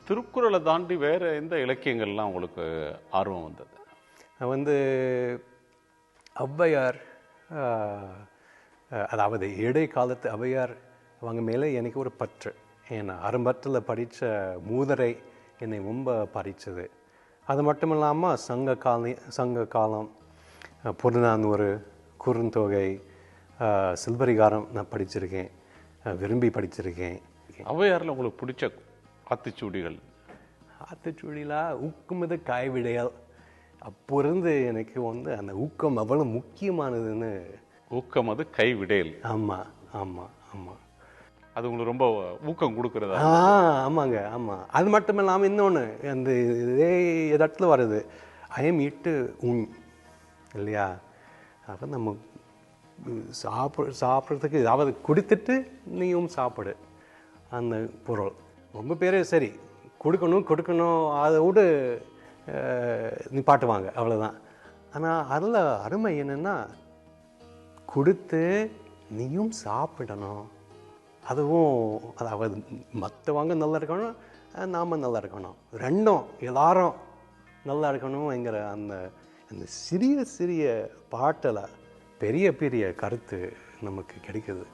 திருக்குறளை தாண்டி வேற எந்த இலக்கியங்கள்லாம் உங்களுக்கு ஆர்வம் வந்தது? வந்து ஔவையார், அதாவது இடைக்காலத்து ஔவையார் அவங்க மேலே எனக்கு ஒரு பற்று. ஏன்னா ஆரம்பத்தில் படித்த மூதரை என்னை ரொம்ப பறிச்சது. அது மட்டும் இல்லாமல் சங்க காலம், புறநானூறு, குறுந்தொகை, சிலப்பதிகாரம் நான் படிச்சிருக்கேன், விரும்பி படிச்சிருக்கேன். ஔவையாரில் உங்களுக்கு பிடிச்ச ஆத்திச்சூடிகள்? ஆத்திச்சூடியில் ஊக்கமது காய்விடையால். அப்போ இருந்து எனக்கு வந்து அந்த ஊக்கம் அவ்வளோ முக்கியமானதுன்னு. ஊக்கம் அது கைவிடேல். ஆமாம் ஆமாம் ஆமாம். அது உங்களுக்கு ரொம்ப ஊக்கம் கொடுக்குறதா? ஆமாங்க ஆமாம். அது மட்டும் இல்லாமல் இன்னொன்று, அந்த இதே இடத்துல வருது, ஐயம் ஈட்டு உண் இல்லையா? அப்போ நம்ம சாப்பிட்றதுக்கு அதாவது கொடுத்துட்டு நீயும் சாப்பிடு, அந்த பொருள். ரொம்ப பேர் சரி கொடுக்கணும் அதை விட நிப்பாட்டுவாங்க, அவ்வளோதான். ஆனால் அதில் அருமை என்னென்னா, கொடுத்து நீயும் சாப்பிடணும். அதுவும் அதாவது மற்றவங்க நல்லா இருக்கணும், நாம் நல்லா இருக்கணும், ரெண்டும் எல்லாரும் நல்லா இருக்கணுங்கிற அந்த அந்த சிறிய சிறிய பாட்டில் பெரிய பெரிய கருத்து நமக்கு கிடைக்குது.